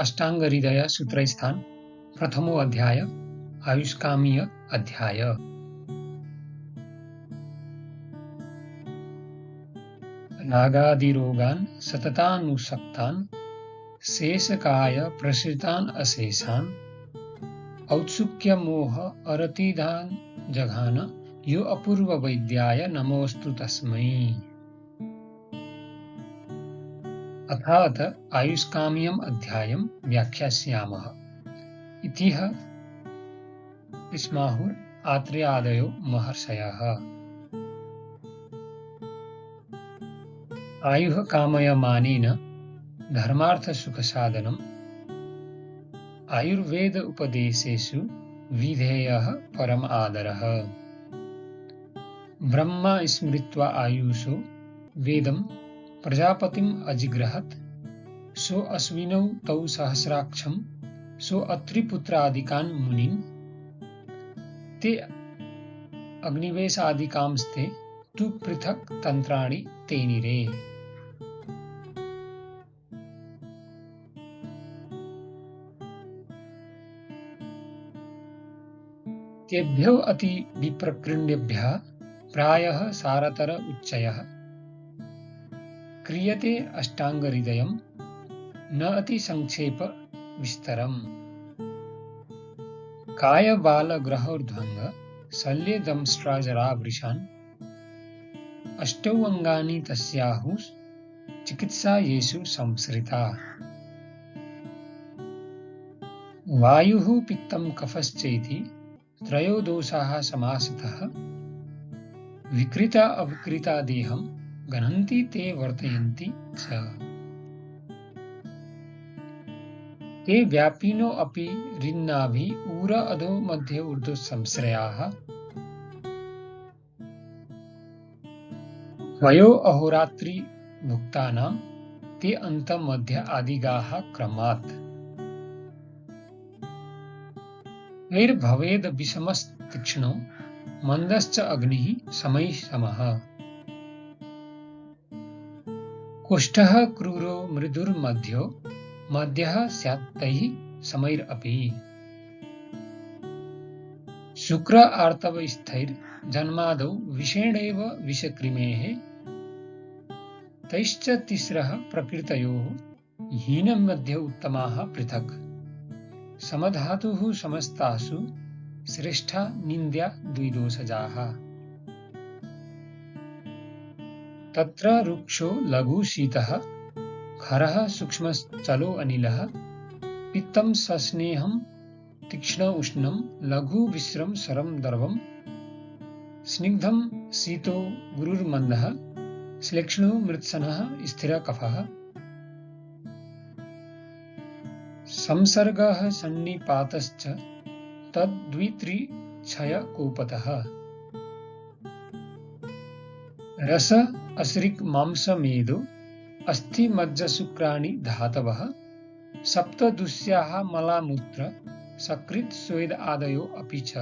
अष्टांग हृदय सूत्रस्थान प्रथमो अध्याय आयुष्कामीय अध्याय। नागादिरोगान् सततानुसक्तान् शेषकाय प्रसृतान् अशेषान् औत्सुक्य मोह अरतिदान् जघान यो अपूर्व वैद्याय नमोऽस्तु तस्मै। अथात आयुष्काम्यम् अध्यायं व्याख्यास्यामः। इतिह स्माहुर् आत्रेयादयो महर्षयः। आयुः कामयमानेन धर्मार्थसुखसाधनम् आयुर्वेद उपदेशेषु विधेयः परम आदरः। ब्रह्मा स्मृत्वा आयुषो वेदं प्रजापतिम् अजिग्रहत् सो अश्विनौ तौ सहस्राक्षं सो अत्रिपुत्रादिकान् मुनीन् ते अग्निवेशादिकांस्ते तु पृथक् तन्त्राणि तेनिरे। तेभ्यो अति विप्रकृण्येभ्यः प्रायः सारतर उच्चयः क्रियते अष्टांग हृदयं न अति संक्षेप विस्तरम्। काय बाल ग्रहोर्ध्वंग शल्ये दंष्ट्राजरावृषान् अष्टौ अंगानि तस्याहुः चिकित्सा येषु संसृता। वायुः पित्तं कफश्चेति त्रयो दोषाः समासतः विकृता अविकृता देहं गणन्ति ते वर्तयन्ति च। ते व्यापिनो अपि ऋन्नाभि ऊर अधो मध्ये ऊर्ध्व संश्रयाः वयो अहोरात्रि भुक्तानां ते अन्त मध्य आदिगाः क्रमात्। वैर्भवेद विषमस्तीक्ष्णो मन्दश्च अग्निः समैः समः। कुष्ठः क्रूरो मृदुर्मध्यो मध्यः स्यात् तैः समैरपि। शुक्र आर्तवस्थैर्जन्मादौ विषेणैव विषकृमेः तैश्च तिस्रः प्रकृतयोः हीनमध्ये उत्तमाः पृथक्। समधातुः समस्तासु श्रेष्ठा निन्द्या द्विदोषजाः। तत्र रुक्षो लघु शीतः खरः सूक्ष्मश्चलो अनिलः पित्तं सस्नेहं तीक्ष्ण उष्णं लघु विश्रम सरं दर्वं स्निग्धं शीतो गुरुर्मन्दः श्लेक्ष्णो मृत्सनः स्थिर कफः। संसर्गः सन्निपातश्च तद्वित्रिक्षय कोपतः। रस अश्रिक् मांस मेदो अस्थि मज्ज शुक्राणि धातवः सप्त दुस्याः मलामूत्र सकृत् स्वेद आदयो अपि च।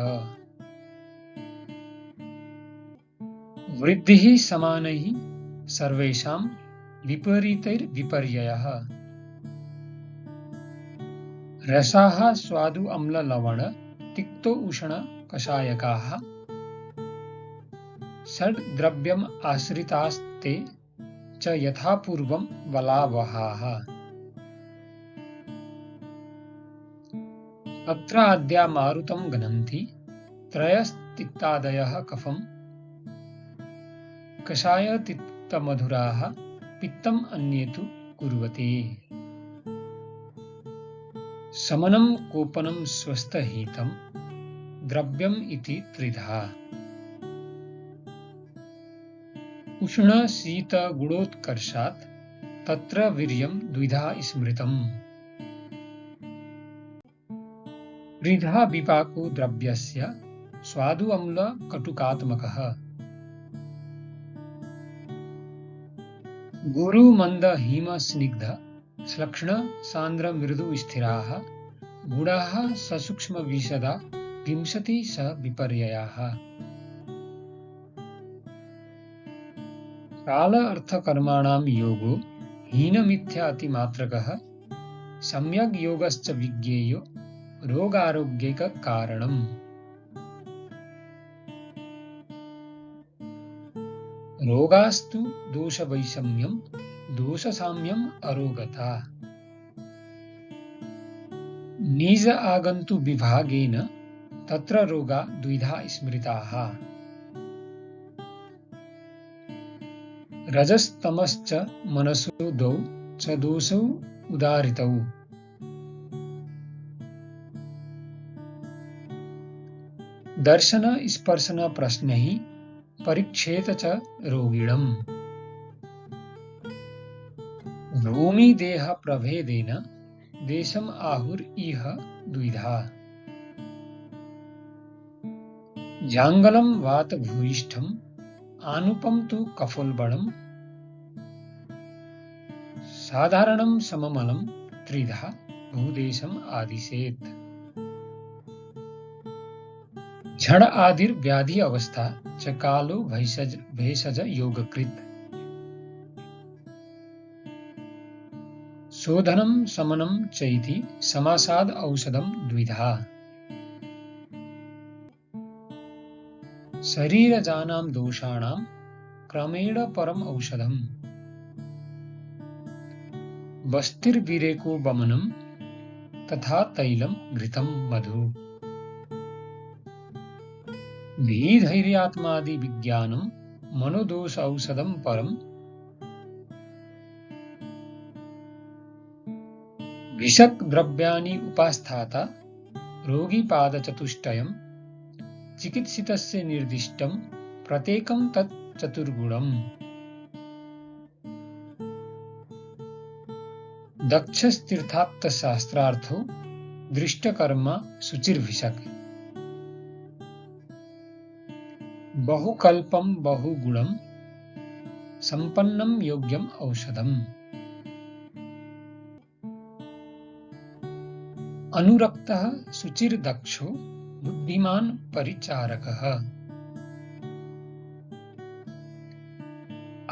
वृद्धिः समानैः सर्वेषां विपरीतैर्विपर्ययः। रसाः स्वादु अम्ल लवण तिक्तो उष्ण कषायकाः षड् द्रव्यम् आश्रितास्ते च यथा पूर्वं बलावहाः। तत्र आद्या मारुतं गणन्ति त्रयस्तिक्तादयः कफं कषाय तिक्तमधुराः पित्तम् अन्ये तु कुर्वते। समनं कोपनं स्वस्थहीतं द्रव्यम् इति त्रिधा। उष्ण शीत गुणोत्कर्षात् तत्र वीर्यं द्विधा स्मृतम्। त्रिधा विपाको द्रव्यस्य स्वादु अम्ल कटुकात्मकः। गुरु मंद हिम स्निग्ध श्लक्ष्ण सांद्र मृदु स्थिराः गुणाः ससूक्ष्म विशदा विंशति स विपर्ययाः। काल अर्थ कर्माणां योगो हीन मिथ्या अतिमात्रकः सम्यग् योगश्च विज्ञेयो रोगारोग्यैककारणम्। रोगास्तु दोषवैषम्यं दोषसाम्यम् अरोगता। निज आगन्तु विभागेन तत्र रोगा द्विधा स्मृताः। रजस्तमश्च मनसो द्वौ च दोषौ उदाहृतौ। दर्शन स्पर्शन प्रश्नैः परीक्षेत च रोगिणम्। रोमी देह प्रभेदेन देशम् आहुर् इह द्विधा। जाङ्गलं वातभूयिष्ठम् आनुपं तु कफोल्बणम्। साधारणं सममलं त्रिधा भूदेशम् आदिशेत्। झड़ आदिर व्याधि अवस्था च कालो भेषज योगकृत। शोधनं समनं चैति समासाद औषधं द्विधा। शरीरजानां दोषाणां क्रमेण परम औषधम्। बस्तिर्विरेको वमनं तथा तैलं घृतं मधु। धीधैर्यात्मादि विज्ञानं मनोदोष औषधं परम्। विषक द्रव्याणि उपास्थाता रोगीपादचतुष्टयम्। चिकित्सितस्य निर्दिष्टं प्रत्येकं तत् चतुर्गुणम्। दक्षस्तीर्थाप्तशास्त्रार्थो दृष्टकर्मा शुचिर्भिषक्। बहुकल्पं बहुगुणं संपन्नं योग्यम् औषधम्। अनुरक्तः शुचिर्दक्षो बुद्धिमान् परिचारकः।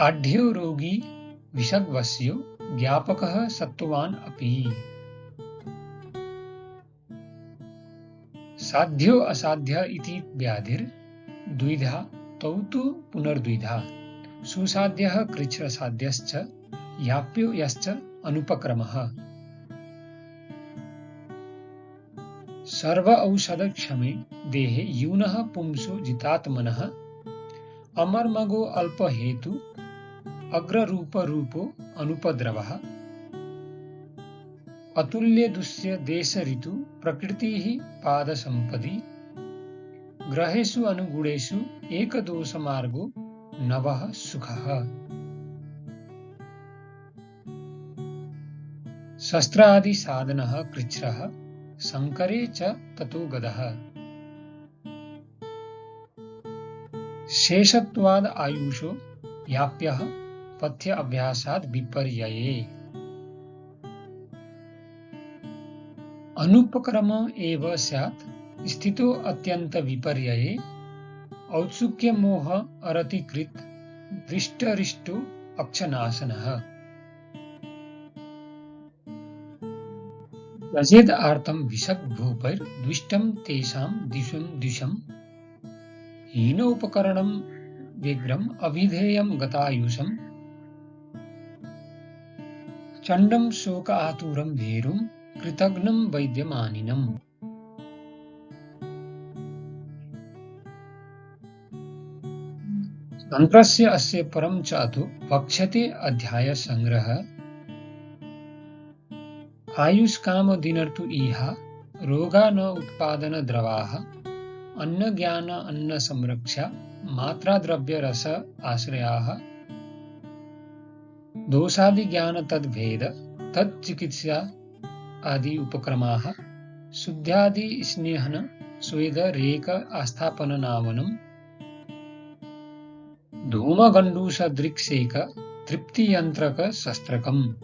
आढ्यो रोगी विषग्वश्यो ज्ञापकः सत्त्ववान् अपि। साध्यो असाध्य इति व्याधिर् द्विधा तौ तु पुनर्द्विधा। सुसाध्यः कृच्छ्रसाध्यश्च याप्यो यश्च अनुपक्रमः। सर्व औषध क्षमे देहे यूनः पुंसो जितात्मनः। अमर्मगो अल्प हेतु अग्ररूप रूपो अनुपद्रवः। अतुल्य दुस्य देश ऋतु प्रकृतिः पाद संपदि। ग्रहेषु अनुगुणेषु एकदोष मार्गो नवः सुखः। शस्त्रादि साधनः कृच्छ्रः शङ्करे च ततो गदः। शेषत्वाद् आयुषो याप्यः पथ्य अभ्यासाद् विपर्यये। अनुपक्रम एव स्यात् स्थितो अत्यंत विपर्यये। औत्सुक्य मोह अरतिकृत दृष्टरिष्टो अक्षनाशनः। यजेद् आर्तं विषक् भूपैर्द्विष्टं तेषां दिशं दिशम्। हीनोपकरणं व्यग्रम् अभिधेयं गतायुषम्। चण्डं शोक आतुरं भेरुं कृतघ्नं वैद्यमानिनम्। तन्त्रस्य अस्य परं चातु वक्ष्यते अध्याय संग्रह। आयुष्काम दिनर्तु इहा रोगा न उत्पादन द्रवाः। अन्न ज्ञान अन्न संरक्षा मात्रा द्रव्य रस आश्रयाः। दोषादि ज्ञान तद्भेद तच्चिकित्सा आदि उपक्रमाः। शुद्ध्यादि स्नेहन स्वेद रेक आस्थापन नामनम्। धूमगण्डूष दृक्सेक तृप्तियन्त्रक शस्त्रकम्।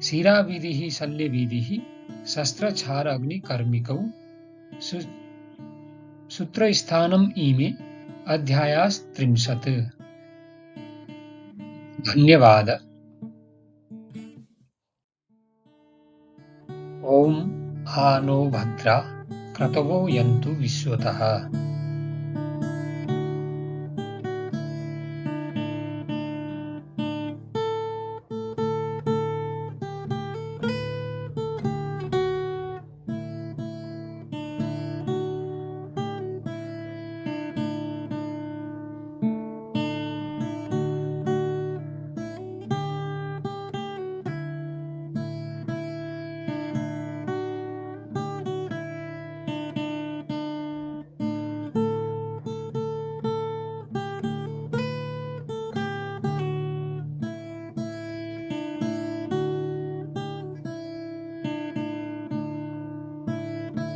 शिराविधिः शल्यविधिः शस्त्रछार अग्निकर्मिकौ। सूत्रस्थानम् इमे अध्यायास्त्रिंशत्। धन्यवाद। ॐ आ नो भद्रा क्रतवो यन्तु विश्वतः।